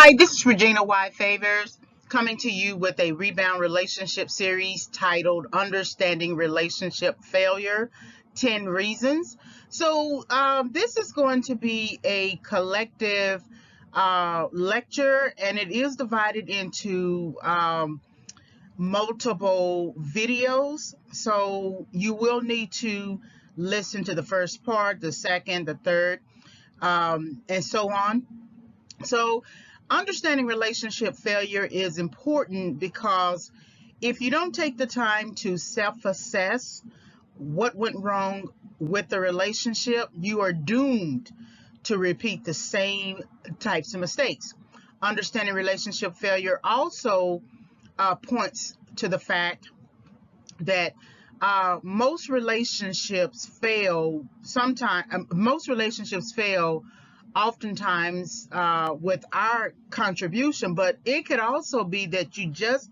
Hi, this is Regina Y. Favors coming to you with a rebound relationship series titled Understanding Relationship Failure 10 Reasons. This is going to be a collective lecture, and it is divided into multiple videos. So, you will need to listen to the first part, the second, the third, and so on. So, understanding relationship failure is important because if you don't take the time to self assess what went wrong with the relationship, you are doomed to repeat the same types of mistakes. Understanding relationship failure also points to the fact that most relationships fail oftentimes with our contribution, but it could also be that you just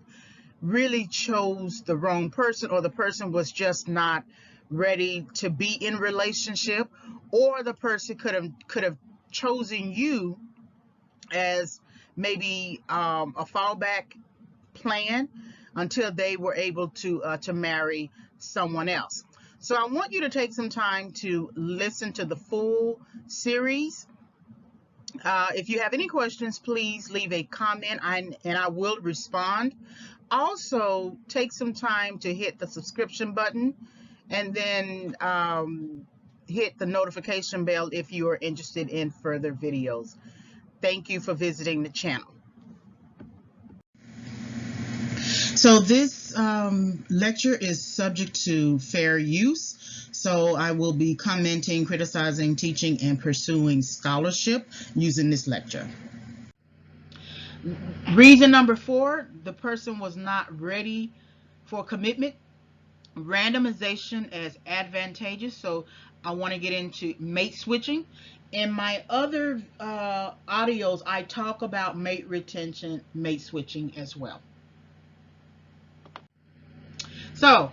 really chose the wrong person, or the person was just not ready to be in relationship, or the person could have chosen you as maybe a fallback plan until they were able to marry someone else. So I want you to take some time to listen to the full series. If you have any questions, please leave a comment and I will respond. Also, take some time to hit the subscription button and then hit the notification bell if you are interested in further videos. Thank you for visiting the channel. So this lecture is subject to fair use. So I will be commenting, criticizing, teaching, and pursuing scholarship using this lecture. Reason number 4, the person was not ready for commitment. Randomization as advantageous. So I want to get into mate switching. In my other audios, I talk about mate retention, mate switching as well. So,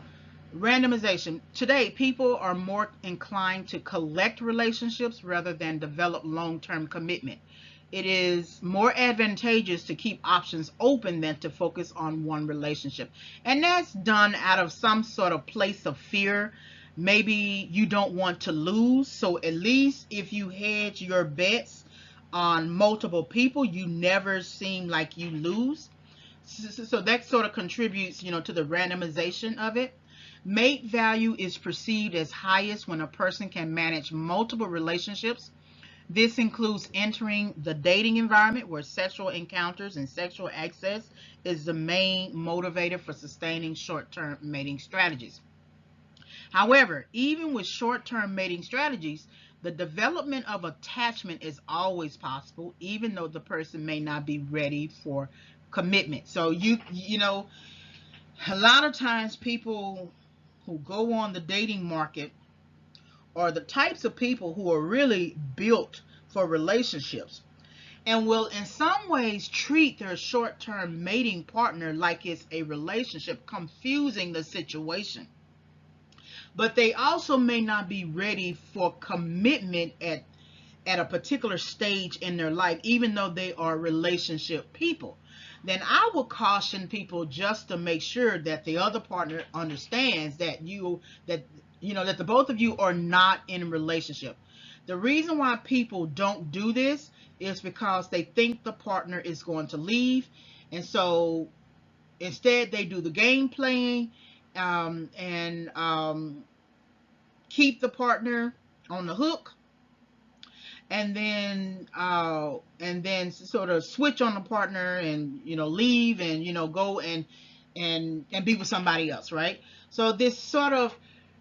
randomization. Today, people are more inclined to collect relationships rather than develop long-term commitment. It is more advantageous to keep options open than to focus on one relationship. And that's done out of some sort of place of fear. Maybe you don't want to lose. So at least if you hedge your bets on multiple people, you never seem like you lose. So that sort of contributes, to the randomization of it. Mate value is perceived as highest when a person can manage multiple relationships. This includes entering the dating environment where sexual encounters and sexual access is the main motivator for sustaining short-term mating strategies. However, even with short-term mating strategies, the development of attachment is always possible, even though the person may not be ready for commitment. So a lot of times people who go on the dating market are the types of people who are really built for relationships and will in some ways treat their short-term mating partner like it's a relationship, confusing the situation. But they also may not be ready for commitment at a particular stage in their life, even though they are relationship people. Then I will caution people just to make sure that the other partner understands that that the both of you are not in a relationship. The reason why people don't do this is because they think the partner is going to leave, and so instead they do the game playing and keep the partner on the hook, and then sort of switch on the partner and leave and go and be with somebody else, right? So this sort of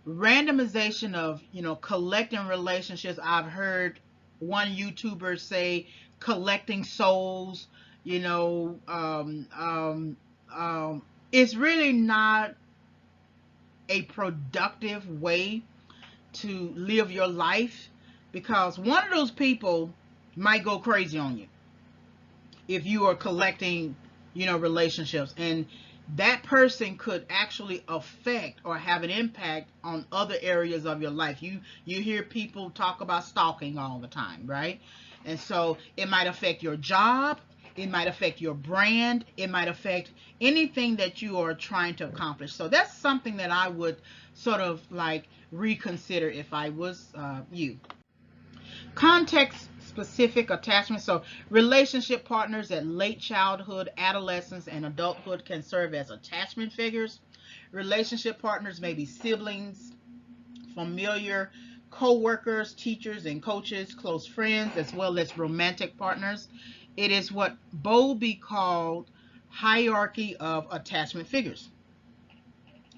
randomization of collecting relationships, I've heard one YouTuber say collecting souls, it's really not a productive way to live your life, because one of those people might go crazy on you if you are collecting relationships, and that person could actually affect or have an impact on other areas of your life. You hear people talk about stalking all the time, right? And so it might affect your job, It might affect your brand. It might affect anything that you are trying to accomplish. So that's something that I would sort of like reconsider if I was you. Context specific attachment. So relationship partners at late childhood, adolescence, and adulthood can serve as attachment figures. Relationship partners may be siblings, familiar, co-workers, teachers and coaches, close friends, as well as romantic partners. It is what Bowlby called hierarchy of attachment figures.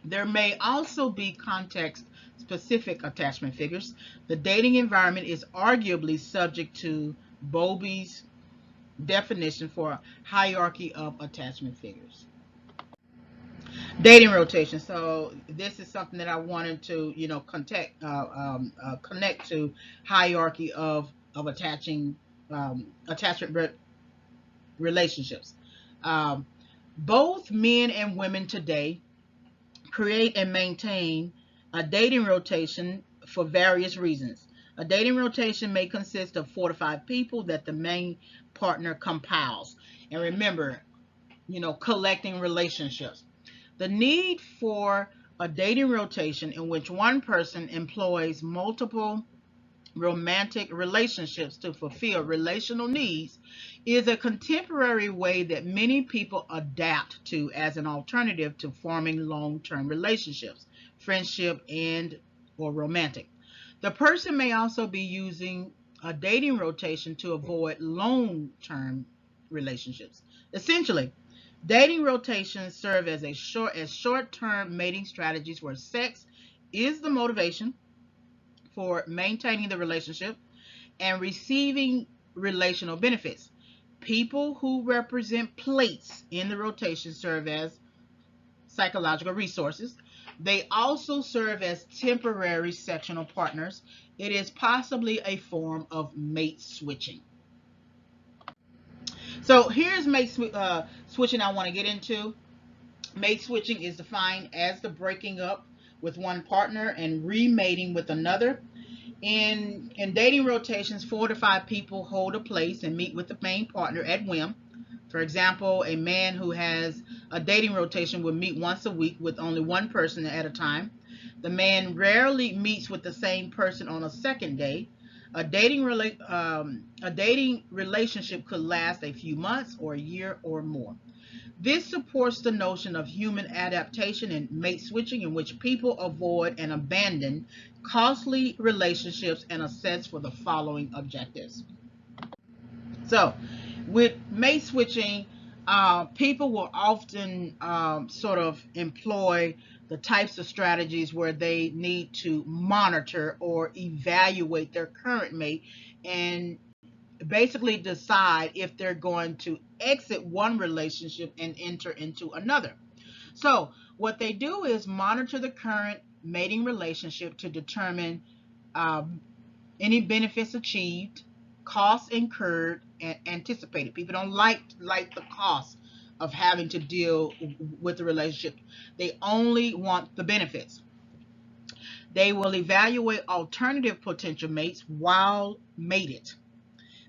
There may also be context specific attachment figures. The dating environment is arguably subject to Bowlby's definition for hierarchy of attachment figures. Dating rotation. So this is something that I wanted to, connect to hierarchy of attachment relationships. Um, Both men and women today create and maintain a dating rotation for various reasons. A dating rotation may consist of 4 to 5 people that the main partner compiles. And remember, collecting relationships. The need for a dating rotation in which one person employs multiple romantic relationships to fulfill relational needs is a contemporary way that many people adapt to as an alternative to forming long-term relationships, friendship, and or romantic. The person may also be using a dating rotation to avoid long-term relationships. Essentially, dating rotations serve as short-term mating strategies where sex is the motivation for maintaining the relationship and receiving relational benefits. People who represent plates in the rotation serve as psychological resources. They also serve as temporary sectional partners. It is possibly a form of mate switching. So here's switching I want to get into. Mate switching is defined as the breaking up with one partner and remating with another. In dating rotations, 4 to 5 people hold a place and meet with the main partner at whim. For example, a man who has a dating rotation will meet once a week with only one person at a time. The man rarely meets with the same person on a second day. A dating relationship could last a few months or a year or more. This supports the notion of human adaptation and mate switching, in which people avoid and abandon costly relationships and assess for the following objectives. So, with mate switching, people will often sort of employ the types of strategies where they need to monitor or evaluate their current mate and basically decide if they're going to exit one relationship and enter into another. So, what they do is monitor the current mating relationship to determine um, any benefits achieved, costs incurred, and anticipated. People don't like the cost of having to deal with the relationship. They only want the benefits. They will evaluate alternative potential mates while mated.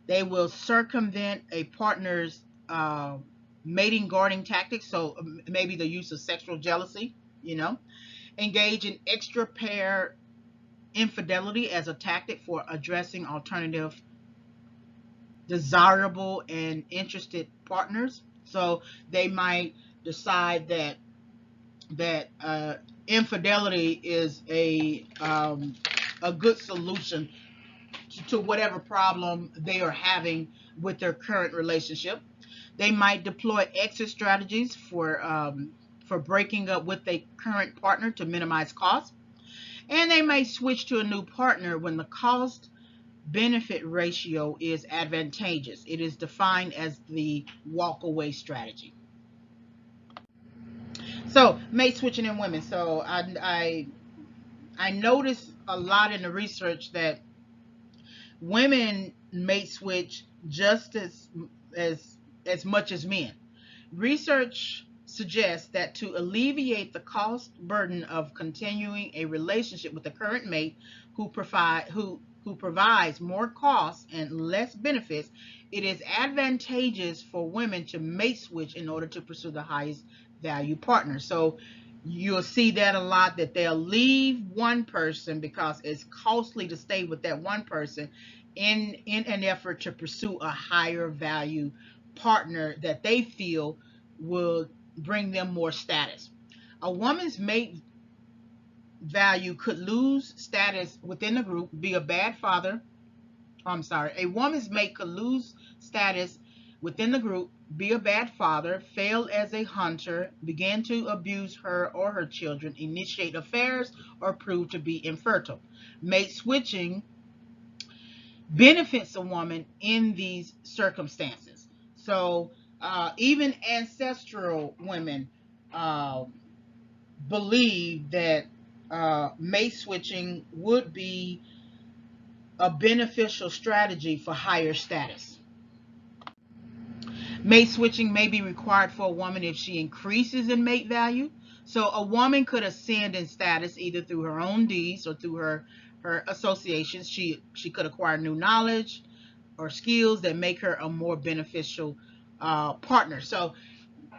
They will circumvent a partner's uh, mating guarding tactics, so maybe the use of sexual jealousy, engage in extra pair infidelity as a tactic for addressing alternative desirable and interested partners. So they might decide that infidelity is a good solution to whatever problem they are having with their current relationship. They might deploy exit strategies for breaking up with a current partner to minimize costs, and they may switch to a new partner when the cost benefit ratio is advantageous. It is defined as the walk away strategy. So mate switching in women. So I noticed a lot in the research that women mate switch just as much as men. Research suggests that to alleviate the cost burden of continuing a relationship with the current mate who provides more costs and less benefits, It is advantageous for women to mate switch in order to pursue the highest value partner. So you'll see that a lot, that they'll leave one person because it's costly to stay with that one person in an effort to pursue a higher value partner that they feel will bring them more status. A woman's mate value could lose status within the group, be a bad father. I'm sorry, a woman's mate could lose status within the group, be a bad father, fail as a hunter, begin to abuse her or her children, initiate affairs, or prove to be infertile. Mate switching benefits a woman in these circumstances. So even ancestral women uh, believe that mate switching would be a beneficial strategy for higher status. Mate switching may be required for a woman if she increases in mate value. So a woman could ascend in status either through her own deeds or through her associations. She could acquire new knowledge or skills that make her a more beneficial partner. So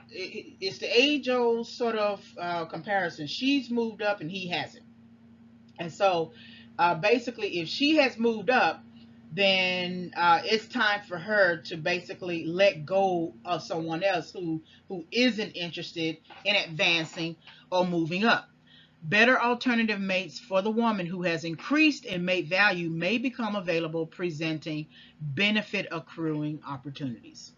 it's the age-old sort of comparison. She's moved up and he hasn't. And so basically, if she has moved up, then it's time for her to basically let go of someone else who isn't interested in advancing or moving up. Better alternative mates for the woman who has increased in mate value may become available, presenting benefit accruing opportunities.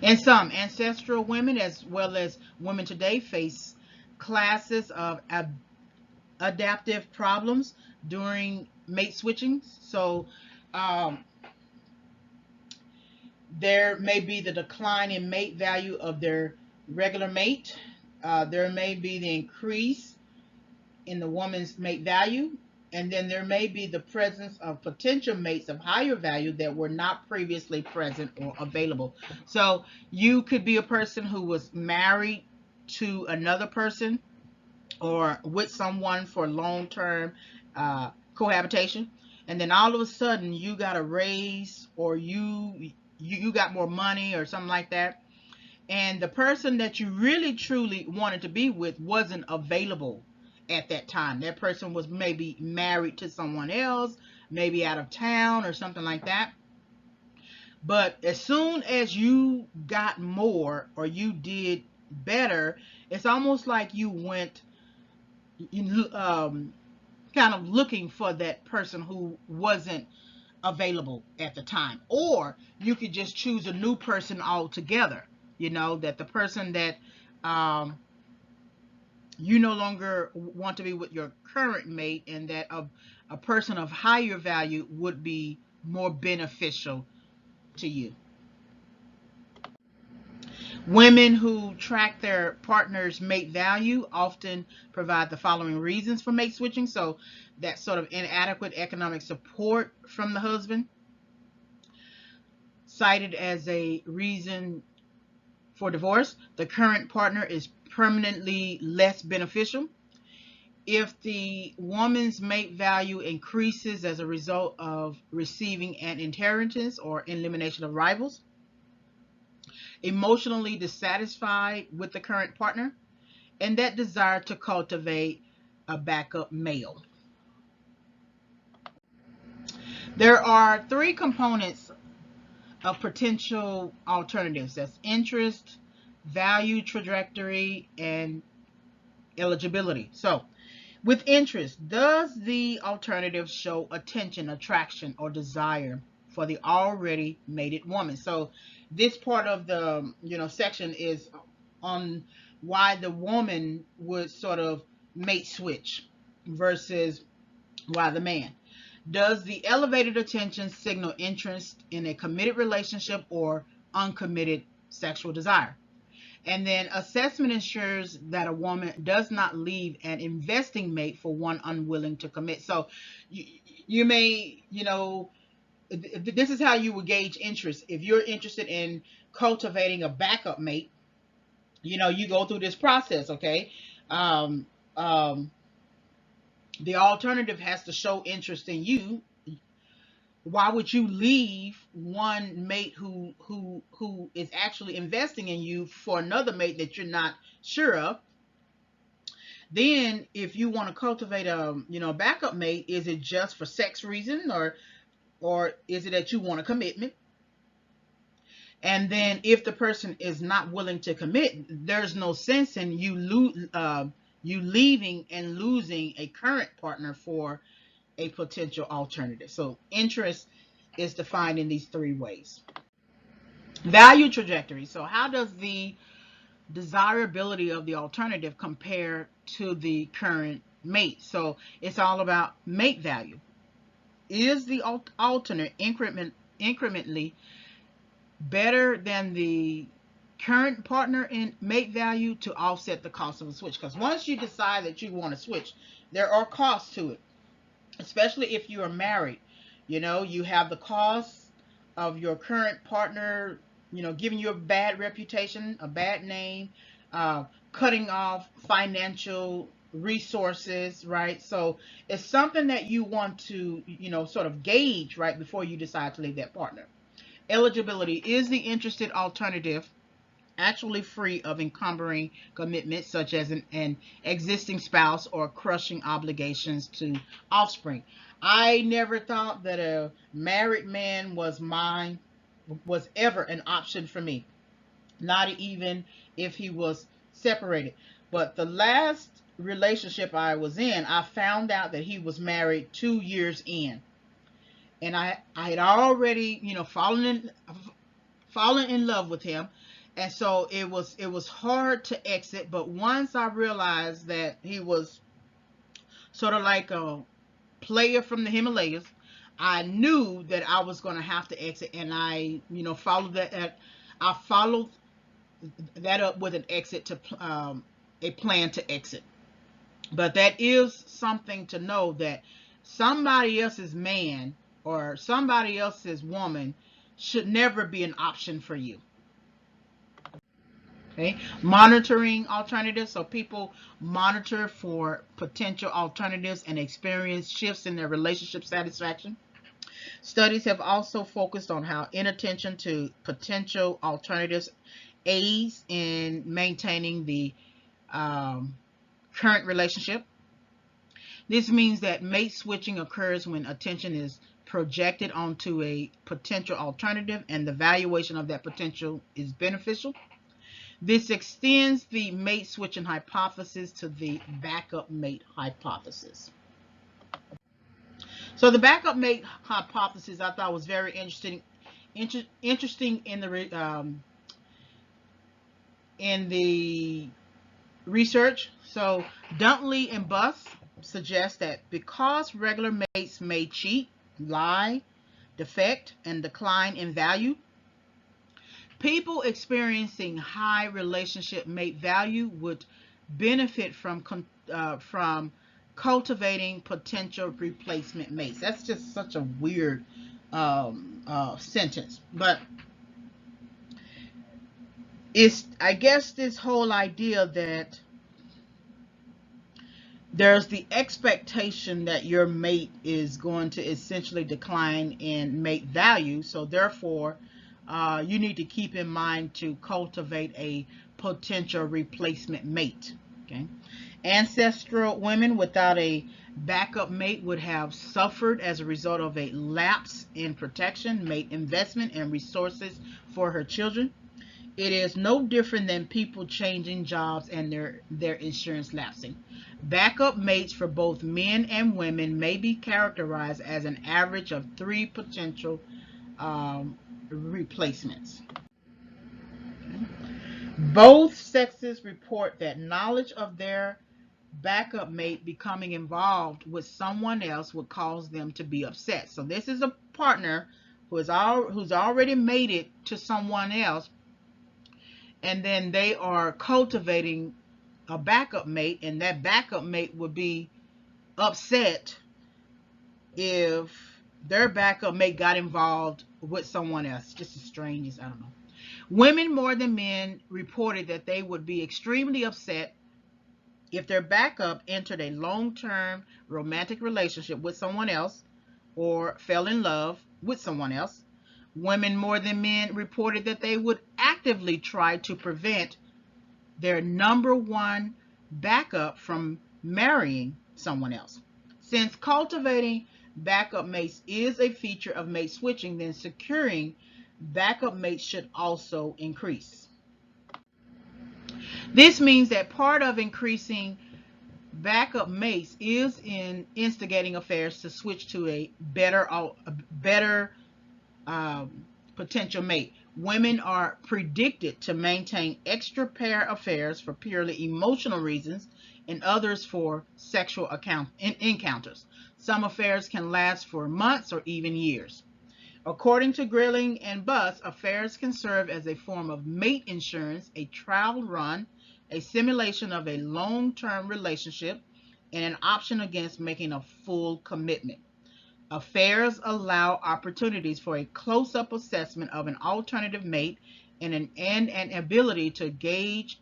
And some ancestral women, as well as women today, face classes of adaptive problems during mate switching. So um, there may be the decline in mate value of their regular mate. There may be the increase in the woman's mate value. And then there may be the presence of potential mates of higher value that were not previously present or available. So you could be a person who was married to another person or with someone for long-term cohabitation, and then all of a sudden you got a raise, or you got more money or something like that, and the person that you really truly wanted to be with wasn't available at that time. That person was maybe married to someone else, maybe out of town or something like that. But as soon as you got more or you did better, it's almost like you went kind of looking for that person who wasn't available at the time. Or you could just choose a new person altogether, that the person that you no longer want to be with your current mate, and that a person of higher value would be more beneficial to you. Women who track their partner's mate value often provide the following reasons for mate switching. So that sort of inadequate economic support from the husband, cited as a reason for divorce. The current partner is permanently less beneficial. If the woman's mate value increases as a result of receiving an inheritance or elimination of rivals. Emotionally dissatisfied with the current partner, and that desire to cultivate a backup male. There are three components of potential alternatives. That's interest, value trajectory, and eligibility. So with interest, does the alternative show attention, attraction, or desire for the already mated woman? So this part of the section is on why the woman would sort of mate switch versus why the man. Does the elevated attention signal interest in a committed relationship or uncommitted sexual desire? And then assessment ensures that a woman does not leave an investing mate for one unwilling to commit. So you may, this is how you would gauge interest. If you're interested in cultivating a backup mate, you go through this process, okay? Um, um, the alternative has to show interest in you. why would you leave one mate who is actually investing in you for another mate that you're not sure of? Then if you want to cultivate a backup mate, is it just for sex reason, or is it that you want a commitment? And then if the person is not willing to commit, there's no sense in you leaving and losing a current partner for a potential alternative. So interest is defined in these three ways. Value trajectory. So how does the desirability of the alternative compare to the current mate? So it's all about mate value. Is the alternate incrementally better than the current partner in mate value to offset the cost of a switch? Because once you decide that you want to switch, there are costs to it, especially if you are married. You have the cost of your current partner, giving you a bad reputation, a bad name, cutting off financial resources, right? So it's something that you want to, sort of gauge right before you decide to leave that partner. Eligibility. Is the interested alternative actually free of encumbering commitments such as an existing spouse or crushing obligations to offspring? I never thought that a married man was ever an option for me, not even if he was separated. But the last relationship I was in, I found out that he was married 2 years in, and I had already fallen in love with him, and so it was hard to exit. But once I realized that he was sort of like a player from the Himalayas, I knew that I was going to have to exit, and I followed that. I followed that up with an exit to a plan to exit. But that is something to know, that somebody else's man or somebody else's woman should never be an option for you. Okay, monitoring alternatives. So people monitor for potential alternatives and experience shifts in their relationship satisfaction. Studies have also focused on how inattention to potential alternatives aids in maintaining the current relationship. This means that mate switching occurs when attention is projected onto a potential alternative and the valuation of that potential is beneficial. This extends the mate switching hypothesis to the backup mate hypothesis. So the backup mate hypothesis I thought was very interesting in the research. So Duntley and Buss suggest that because regular mates may cheat, lie, defect, and decline in value, people experiencing high relationship mate value would benefit from cultivating potential replacement mates. That's just such a weird sentence, but it's, I guess, this whole idea that there's the expectation that your mate is going to essentially decline in mate value. So therefore, you need to keep in mind to cultivate a potential replacement mate. Okay. Ancestral women without a backup mate would have suffered as a result of a lapse in protection, mate investment, and resources for her children. It is no different than people changing jobs and their insurance lapsing. Backup mates for both men and women may be characterized as an average of 3 potential replacements. Both sexes report that knowledge of their backup mate becoming involved with someone else would cause them to be upset. So this is a partner who's already made it to someone else, and then they are cultivating a backup mate, and that backup mate would be upset if their backup mate got involved with someone else. Just as strange as, I don't know. Women more than men reported that they would be extremely upset if their backup entered a long-term romantic relationship with someone else or fell in love with someone else. Women more than men reported that they would actively try to prevent their number one backup from marrying someone else. Since cultivating backup mates is a feature of mate switching, then securing backup mates should also increase. This means that part of increasing backup mates is in instigating affairs to switch to a better potential mate. Women are predicted to maintain extra pair affairs for purely emotional reasons and others for sexual encounters. Some affairs can last for months or even years. According to Grilling and Buss, affairs can serve as a form of mate insurance, a trial run, a simulation of a long-term relationship, and an option against making a full commitment. Affairs allow opportunities for a close-up assessment of an alternative mate and an ability to gauge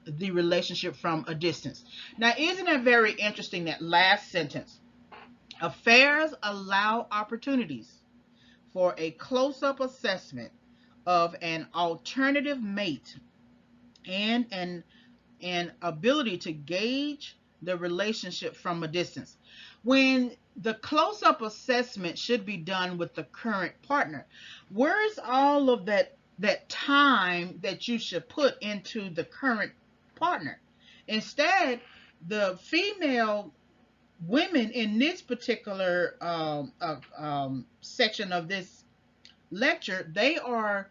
the relationship from a distance. Now, isn't it very interesting that last sentence? Affairs allow opportunities for a close-up assessment of an alternative mate and an ability to gauge the relationship from a distance. When the close-up assessment should be done with the current partner, where's all of that time that you should put into the current partner? Instead, the female women in this particular section of this lecture, they are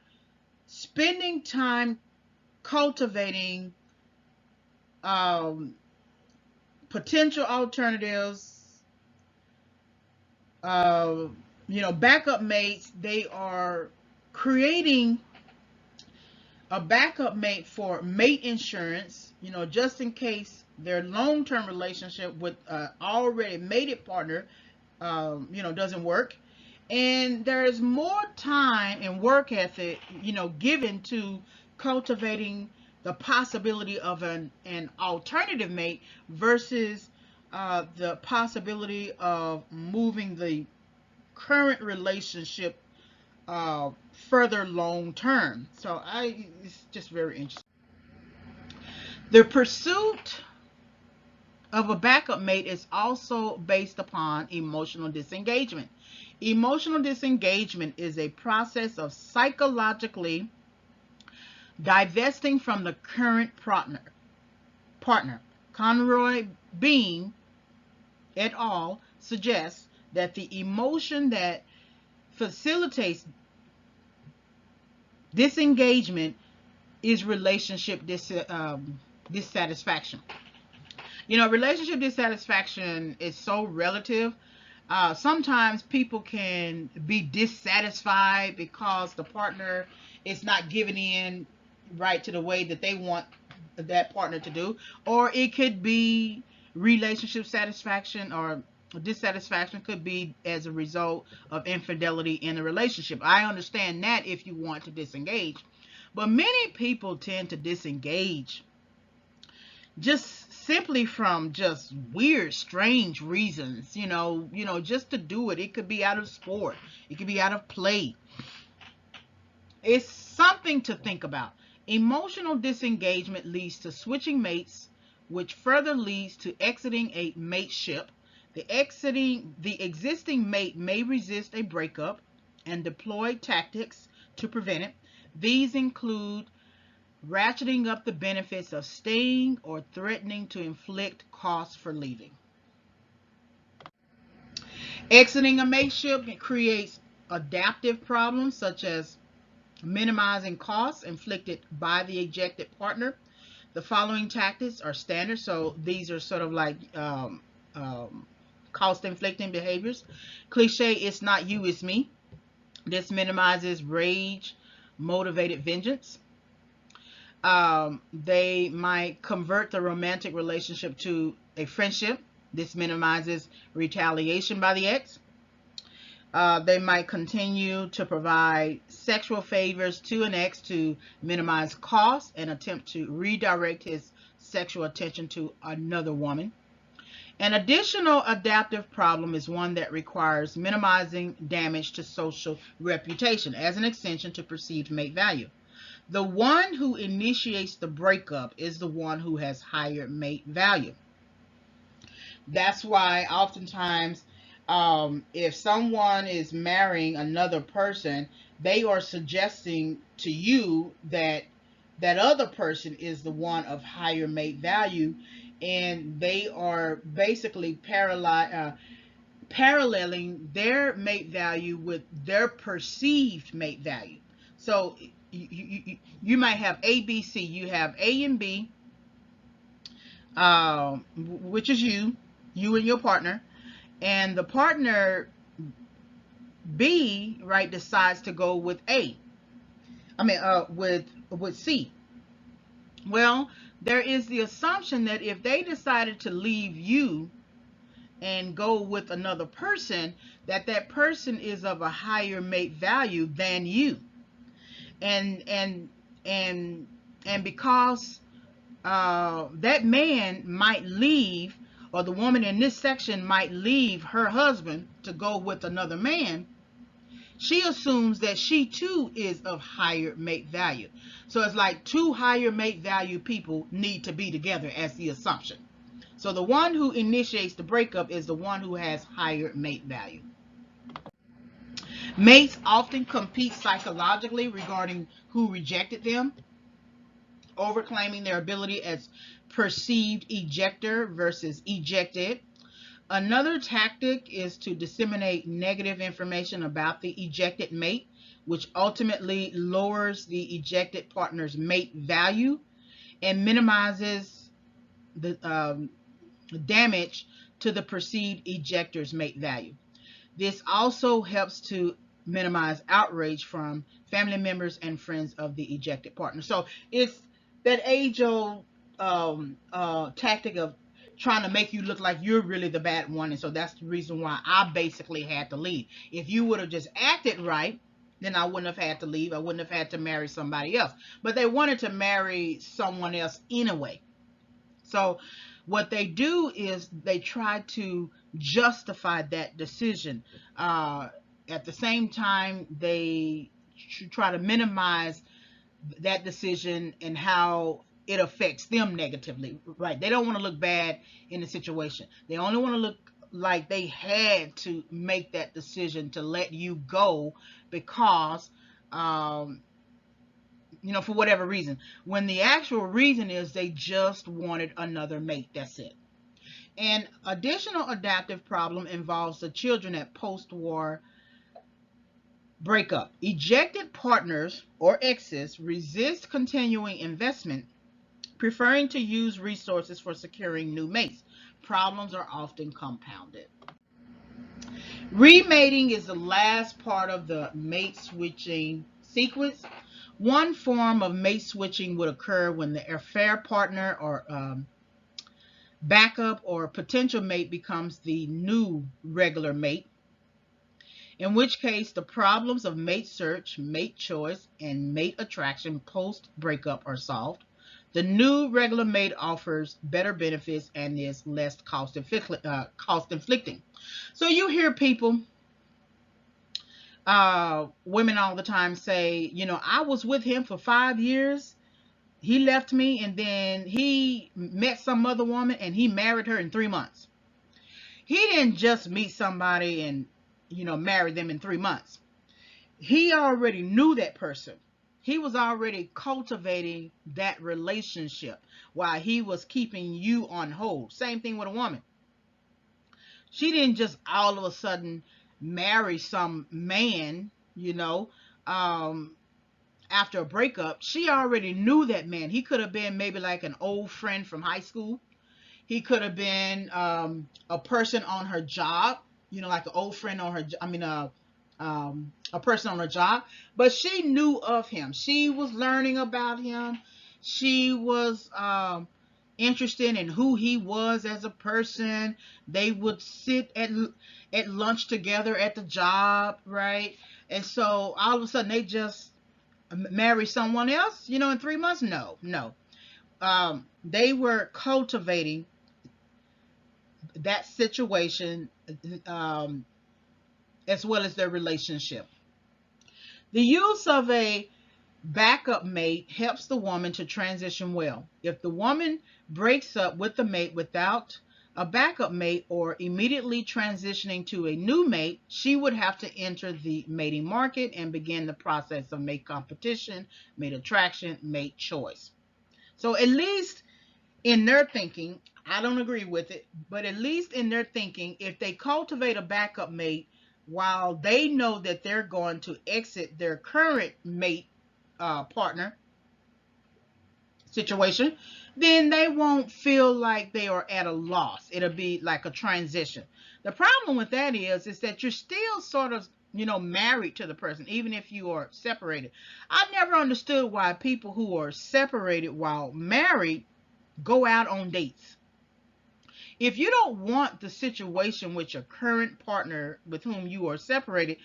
spending time cultivating potential alternatives, uh, backup mates. They are creating a backup mate for mate insurance, just in case their long-term relationship with already mated partner, doesn't work. And there's more time and work ethic, given to cultivating the possibility of an alternative mate versus the possibility of moving the current relationship further long term. So it's just very interesting. The pursuit of a backup mate is also based upon emotional disengagement. Emotional disengagement is a process of psychologically divesting from the current partner. Conroy Bean et al. Suggests that the emotion that facilitates disengagement is relationship dissatisfaction. Relationship dissatisfaction is so relative. Sometimes people can be dissatisfied because the partner is not giving in right to the way that they want that partner to do, or it could be relationship satisfaction or dissatisfaction could be as a result of infidelity in the relationship. I understand that if you want to disengage, but many people tend to disengage just simply from just weird, strange reasons, just to do it. It could be out of sport, it could be out of play. It's something to think about. Emotional disengagement leads to switching mates, which further leads to exiting a mateship. The existing mate may resist a breakup and deploy tactics to prevent it. These include ratcheting up the benefits of staying or threatening to inflict costs for leaving. Exiting a mateship creates adaptive problems such as minimizing costs inflicted by the ejected partner. The following tactics are standard, so these are sort of like cost inflicting behaviors. Cliche, it's not you, it's me. This minimizes rage motivated vengeance. They might convert the romantic relationship to a friendship. This minimizes retaliation by the ex. They might continue to provide sexual favors to an ex to minimize costs and attempt to redirect his sexual attention to another woman. An additional adaptive problem is one that requires minimizing damage to social reputation as an extension to perceived mate value. The one who initiates the breakup is the one who has higher mate value. That's why oftentimes, if someone is marrying another person, they are suggesting to you that that other person is the one of higher mate value, and they are basically paralleling their mate value with their perceived mate value. So you might have A, B, C. You have A and B, which is you and your partner, and the partner B, right, decides to go with A. I mean, with C. Well, there is the assumption that if they decided to leave you and go with another person, that that person is of a higher mate value than you, and and and and because that man might leave, or the woman in this section might leave her husband to go with another man, she assumes that she too is of higher mate value. So it's like two higher mate value people need to be together as the assumption. So the one who initiates the breakup is the one who has higher mate value. Mates often compete psychologically regarding who rejected them, overclaiming their ability as perceived ejector versus ejected. Another tactic is to disseminate negative information about the ejected mate, which ultimately lowers the ejected partner's mate value and minimizes the damage to the perceived ejector's mate value. This also helps to minimize outrage from family members and friends of the ejected partner. So it's that age-old tactic of trying to make you look like you're really the bad one, and so that's the reason why I basically had to leave. If you would have just acted right, then I wouldn't have had to leave. I wouldn't have had to marry somebody else. But they wanted to marry someone else anyway. So what they do is they try to justify that decision. At the same time, they try to minimize that decision and how it affects them negatively, right? They don't want to look bad in the situation. They only want to look like they had to make that decision to let you go because for whatever reason, when the actual reason is they just wanted another mate. That's it. An additional adaptive problem involves the children at post-war breakup. Ejected partners or exes resist continuing investment, preferring to use resources for securing new mates. Problems are often compounded. Remating is the last part of the mate switching sequence. One form of mate switching would occur when the affair partner or backup or potential mate becomes the new regular mate, in which case the problems of mate search, mate choice, and mate attraction post breakup are solved. The new regular mate offers better benefits and is less cost inflicting. So you hear people, women all the time say, I was with him for 5 years. He left me, and then he met some other woman and he married her in 3 months. He didn't just meet somebody and, marry them in 3 months. He already knew that person. He was already cultivating that relationship while he was keeping you on hold. Same thing with a woman. She didn't just all of a sudden marry some man, after a breakup. She already knew that man. He could have been maybe like an old friend from high school. He could have been a person on her job, like an old friend on her, a person on her job. But she knew of him. She was learning about him. She was interested in who he was as a person. They would sit at lunch together at the job, right? And so all of a sudden they just marry someone else, in 3 months? No. They were cultivating that situation, as well as their relationship. The use of a backup mate helps the woman to transition well. If the woman breaks up with the mate without a backup mate or immediately transitioning to a new mate, she would have to enter the mating market and begin the process of mate competition, mate attraction, mate choice. So, at least in their thinking, I don't agree with it, but at least in their thinking, if they cultivate a backup mate while they know that they're going to exit their current mate partner situation, then they won't feel like they are at a loss. It'll be like a transition. The problem with that is that you're still sort of, married to the person, even if you are separated. I never understood why people who are separated while married go out on dates. If you don't want the situation with your current partner with whom you are separated,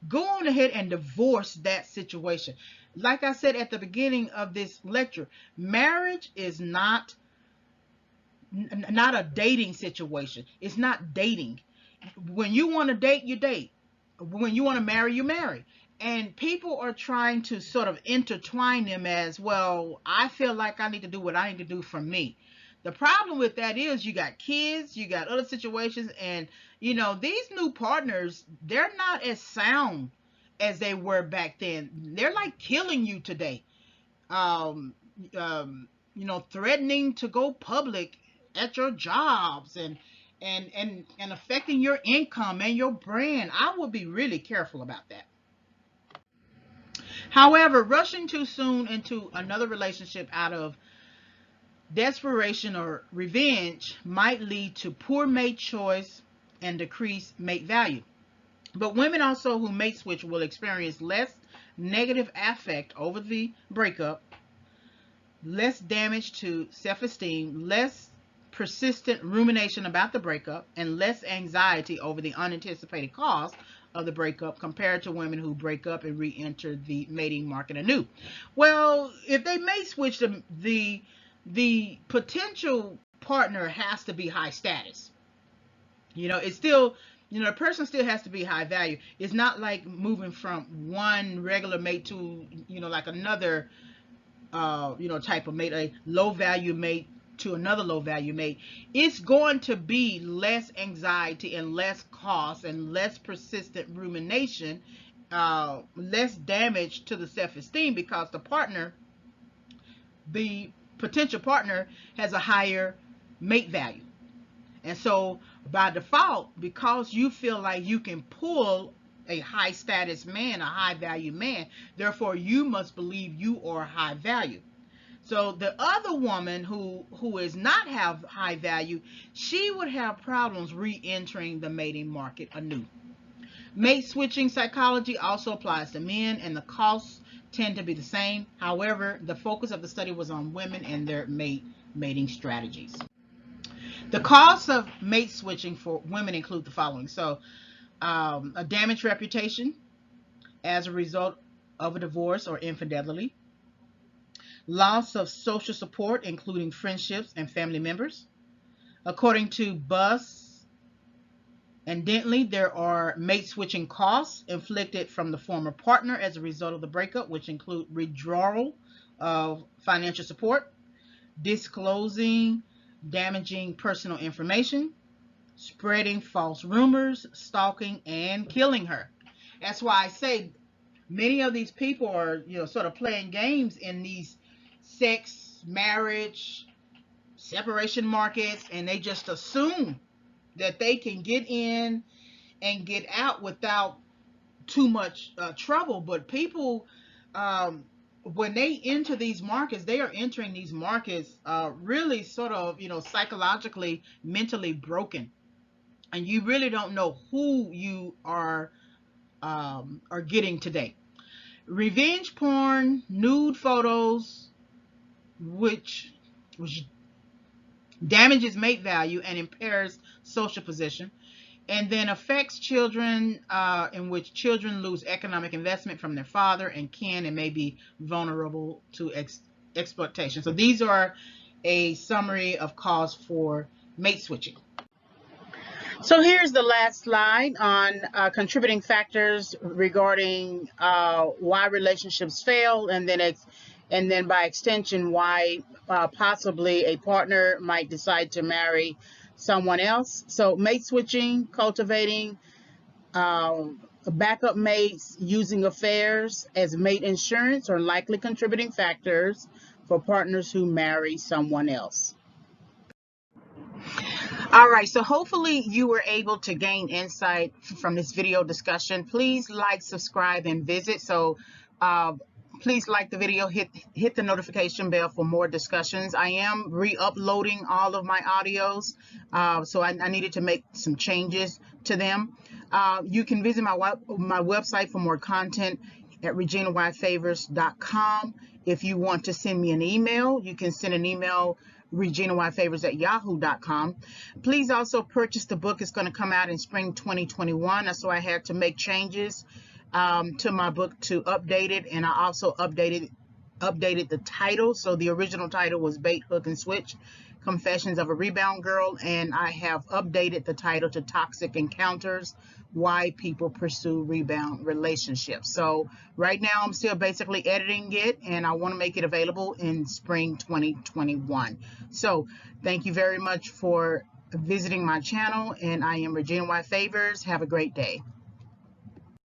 go on ahead and divorce that situation. Like I said at the beginning of this lecture, marriage is not a dating situation. It's not dating. When you want to date, you date. When you want to marry, you marry. And people are trying to sort of intertwine them as, well, I feel like I need to do what I need to do for me. The problem with that is you got kids, you got other situations, and these new partners, they're not as sound as they were back then. They're like killing you today. Um, Threatening to go public at your jobs and affecting your income and your brand. I would be really careful about that. However, rushing too soon into another relationship out of desperation or revenge might lead to poor mate choice and decreased mate value. But women also who mate switch will experience less negative affect over the breakup, less damage to self-esteem, less persistent rumination about the breakup, and less anxiety over the unanticipated cost of the breakup compared to women who break up and re-enter the mating market anew. Well, if they mate switch, the potential partner has to be high status. It's still, the person still has to be high value. It's not like moving from one regular mate to, like another, type of mate, a low value mate to another low value mate. It's going to be less anxiety and less cost and less persistent rumination, less damage to the self-esteem because the potential partner has a higher mate value. And so by default, because you feel like you can pull a high status man, a high value man, therefore you must believe you are high value. So the other woman who is not have high value, she would have problems re-entering the mating market anew. Mate switching psychology also applies to men, and the costs tend to be the same. However, the focus of the study was on women and their mating strategies. The costs of mate switching for women include the following. So, a damaged reputation as a result of a divorce or infidelity, loss of social support, including friendships and family members. According to Buss and Dentley, there are mate switching costs inflicted from the former partner as a result of the breakup, which include withdrawal of financial support, disclosing damaging personal information, spreading false rumors, stalking, and killing her. That's why I say many of these people are, sort of playing games in these sex, marriage, separation markets, and they just assume that they can get in and get out without too much trouble. But people, when they enter these markets, they are entering these markets really sort of, psychologically, mentally broken. And you really don't know who you are getting today. Revenge porn, nude photos, which damages mate value and impairs social position, and then affects children, in which children lose economic investment from their father and kin and may be vulnerable to exploitation. So these are a summary of cause for mate switching. So here's the last slide on contributing factors regarding why relationships fail, and then by extension why possibly a partner might decide to marry someone else. So mate switching, cultivating backup mates, using affairs as mate insurance are likely contributing factors for partners who marry someone else. All right, so hopefully you were able to gain insight from this video discussion. Please like, subscribe, and visit. So uh, please like the video, hit the notification bell for more discussions. I am re-uploading all of my audios, so I needed to make some changes to them. You can visit my website for more content at reginayfavors.com. If you want to send me an email, you can send an email reginayfavors@yahoo.com. Please also purchase the book. It's going to come out in spring 2021. So I had to make changes to my book to update it, and I also updated the title. So the original title was Bait, Hook, and Switch: Confessions of a Rebound Girl, and I have updated the title to Toxic Encounters: Why People Pursue Rebound Relationships. So right now I'm still basically editing it, and I want to make it available in spring 2021. So thank you very much for visiting my channel, and I am Regina Y. Favors. Have a great day.